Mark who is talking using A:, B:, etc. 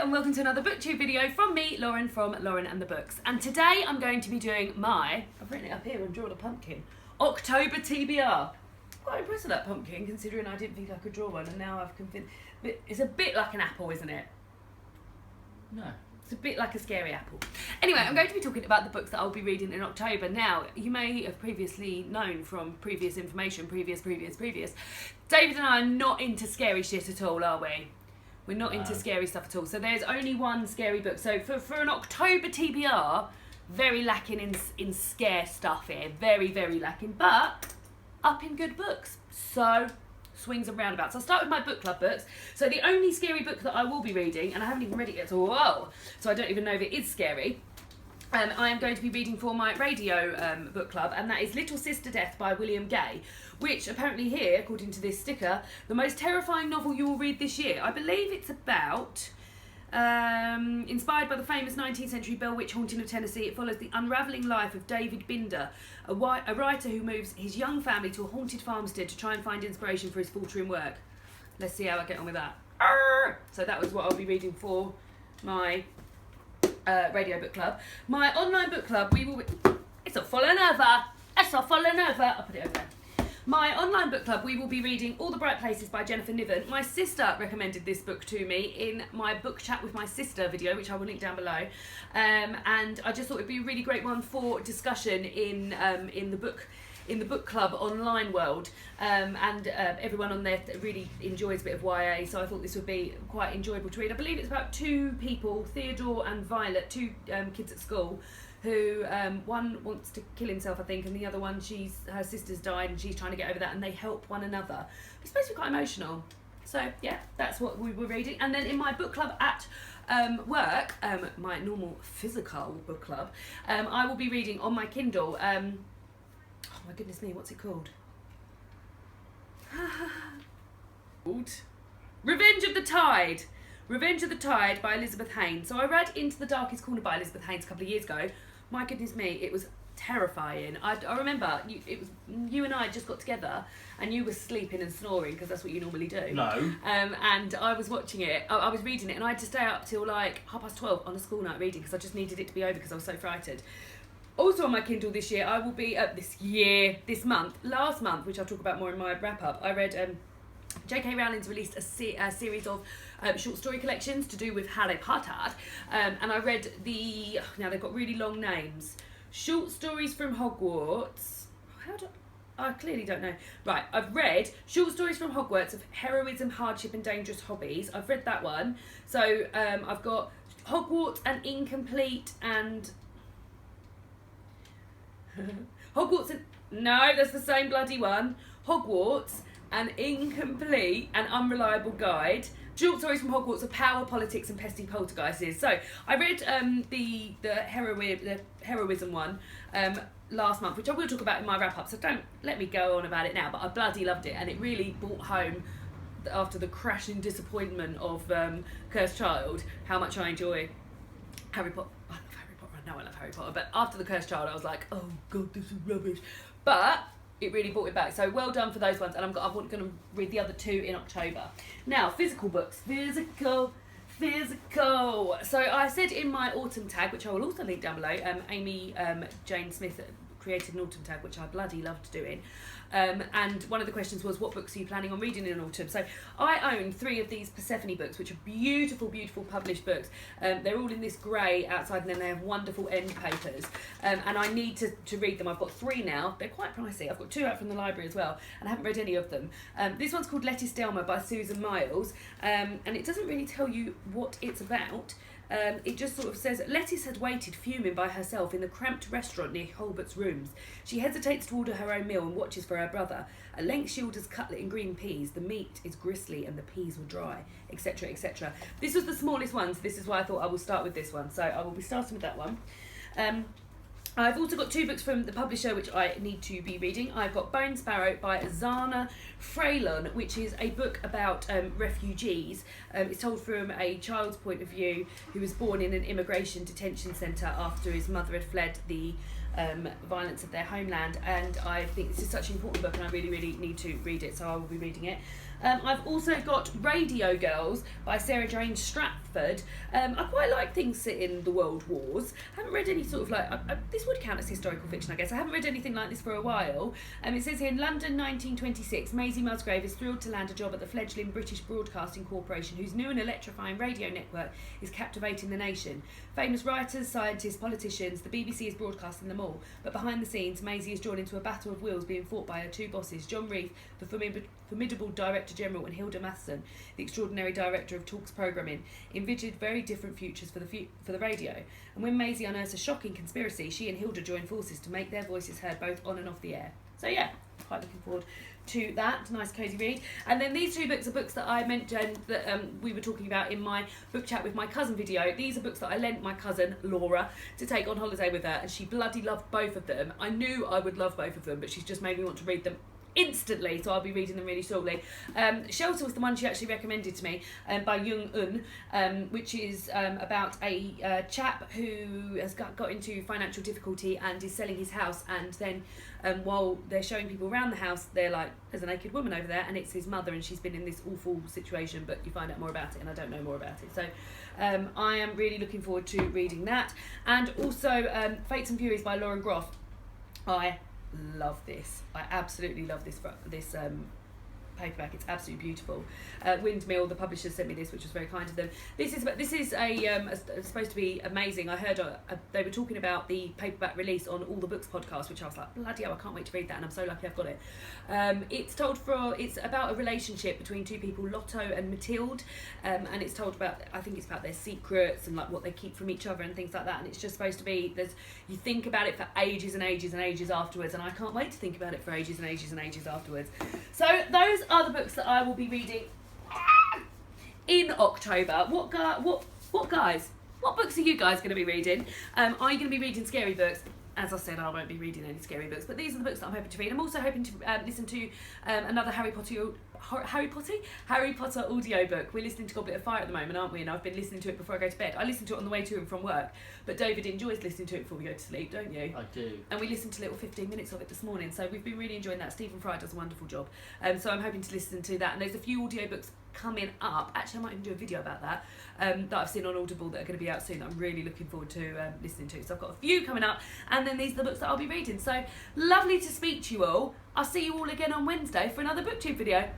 A: and welcome to another booktube video from me, Lauren, from Lauren and the Books. And today I'm going to be doing I've written it up here and drawn a pumpkin, October TBR. Quite impressed with that pumpkin, considering I didn't think I could draw one, and now I've convinced. It's a bit like an apple, isn't it?
B: No.
A: It's a bit like a scary apple. Anyway, I'm going to be talking about the books that I'll be reading in October. Now, you may have previously known from previous information, previous. David and I are not into scary shit at all, are we? We're not into scary stuff at all. So there's only one scary book. So for an October TBR, very lacking in scare stuff here. Very, very lacking. But up in good books. So swings and roundabouts. I'll start with my book club books. So the only scary book that I will be reading, and I haven't even read it yet, so I don't even know if it is scary. I am going to be reading for my radio book club, and that is Little Sister Death by William Gay, which apparently here, according to this sticker, the most terrifying novel you will read this year. I believe it's about, inspired by the famous 19th century Bell Witch haunting of Tennessee, it follows the unravelling life of David Binder, a writer who moves his young family to a haunted farmstead to try and find inspiration for his faltering work. Let's see how I get on with that. So that was what I'll be reading for my radio book club. My online book club, it's not falling over. I'll put it over there. My online book club, we will be reading All the Bright Places by Jennifer Niven. My sister recommended this book to me in my book chat with my sister video, which I will link down below. And I just thought it'd be a really great one for discussion in the book club online world. Everyone on there really enjoys a bit of YA, so I thought this would be quite enjoyable to read. I believe it's about two people, Theodore and Violet, two kids at school, who one wants to kill himself, I think, and the other one, her sister's died and she's trying to get over that, and they help one another. It's supposed to be quite emotional. So yeah, that's what we were reading. And then in my book club at work, my normal physical book club, I will be reading on my Kindle, oh my goodness me, what's it called? Revenge of the Tide. Revenge of the Tide by Elizabeth Haynes. So I read Into the Darkest Corner by Elizabeth Haynes a couple of years ago. My goodness me, it was terrifying. I remember you and I just got together and you were sleeping and snoring because that's what you normally do.
B: No.
A: And I was watching it, I was reading it, and I had to stay up till like 12:30 on a school night reading because I just needed it to be over because I was so frightened. Also on my Kindle this year, I will be, last month, which I'll talk about more in my wrap-up, I read J.K. Rowling's released a series of short story collections to do with Harry Potter, and I read now they've got really long names, Short Stories from Hogwarts, I clearly don't know. Right, I've read Short Stories from Hogwarts of Heroism, Hardship and Dangerous Hobbies. I've read that one. So I've got Hogwarts and Incomplete and... No, that's the same bloody one. Hogwarts, An Incomplete and Unreliable Guide. Short Stories from Hogwarts of Power, Politics and Pesty Poltergeists. So I read the heroism one last month, which I will talk about in my wrap-up, so don't let me go on about it now, but I bloody loved it, and it really brought home, after the crashing disappointment of Cursed Child, how much I enjoy Harry Potter. I love Harry Potter, but after the Cursed Child I was like, oh god, this is rubbish, but it really brought it back, so well done for those ones. And I'm going to read the other two in October. Now, physical books, physical. So I said in my autumn tag, which I will also link down below, Amy Jane Smith created an autumn tag, which I bloody loved doing, and one of the questions was, what books are you planning on reading in autumn? So I own 3 of these Persephone books, which are beautiful published books. They're all in this grey outside, and then they have wonderful end papers, and I need to read them. I've got 3 now. They're quite pricey. I've got 2 out from the library as well, and I haven't read any of them. This one's called Letty Stelmer by Susan Miles, and it doesn't really tell you what it's about. It just sort of says, Lettice had waited fuming by herself in the cramped restaurant near Holbert's rooms. She hesitates to order her own meal and watches for her brother. At length she orders cutlet and green peas. The meat is gristly and the peas were dry, etc, etc. This was the smallest one, so this is why I thought I will start with this one. So I will be starting with that one. I've also got 2 books from the publisher which I need to be reading. I've got Bone Sparrow by Zana Freylon, which is a book about refugees. It's told from a child's point of view who was born in an immigration detention centre after his mother had fled the violence of their homeland, and I think this is such an important book and I really, really need to read it, so I will be reading it. I've also got Radio Girls by Sarah Jane Stratford. I quite like things set in the World Wars. I haven't read any sort of like, this would count as historical fiction, I guess. I haven't read anything like this for a while. It says here, in London 1926, Maisie Musgrave is thrilled to land a job at the fledgling British Broadcasting Corporation, whose new and electrifying radio network is captivating the nation. Famous writers, scientists, politicians, the BBC is broadcasting them all. But behind the scenes, Maisie is drawn into a battle of wills being fought by her two bosses, John Reef, the formidable Director General, and Hilda Matheson, the extraordinary Director of Talks Programming, envisioned very different futures for the radio. And when Maisie unearths a shocking conspiracy, she and Hilda join forces to make their voices heard both on and off the air. So yeah, quite looking forward to that. Nice cosy read. And then these two books are books that I mentioned that we were talking about in my book chat with my cousin video. These are books that I lent my cousin Laura to take on holiday with her, and she bloody loved both of them. I knew I would love both of them, but she's just made me want to read them instantly, so I'll be reading them really shortly. Shelter was the one she actually recommended to me, by Jung Un, which is about a chap who has got into financial difficulty and is selling his house, and then while they're showing people around the house, they're like, there's a naked woman over there, and it's his mother, and she's been in this awful situation, but you find out more about it, and I don't know more about it. So I am really looking forward to reading that. And also Fates and Furies by Lauren Groff. I love this. I absolutely love this paperback. It's absolutely beautiful. Windmill, the publishers, sent me this, which was very kind of them. This is supposed to be amazing. I heard they were talking about the paperback release on All the Books podcast, which I was like, bloody hell, I can't wait to read that, and I'm so lucky I've got it. It's about a relationship between two people, Lotto and Mathilde, and it's told about, I think it's about their secrets and like what they keep from each other and things like that. And it's just supposed to be, you think about it for ages and ages and ages afterwards, and I can't wait to think about it for ages and ages and ages afterwards. So those are the books that I will be reading in October. What guys? What books are you guys going to be reading? Are you going to be reading scary books? As I said, I won't be reading any scary books, but these are the books that I'm hoping to read. I'm also hoping to listen to another Harry Potter audiobook. We're listening to Goblet of Fire at the moment, aren't we? And I've been listening to it before I go to bed. I listen to it on the way to and from work, but David enjoys listening to it before we go to sleep, don't you?
B: I do.
A: And we listened to little 15 minutes of it this morning, so we've been really enjoying that. Stephen Fry does a wonderful job. So I'm hoping to listen to that. And there's a few audiobooks coming up. Actually, I might even do a video about that that I've seen on Audible that are going to be out soon that I'm really looking forward to listening to. So I've got a few coming up, and then these are the books that I'll be reading. So lovely to speak to you all. I'll see you all again on Wednesday for another BookTube video.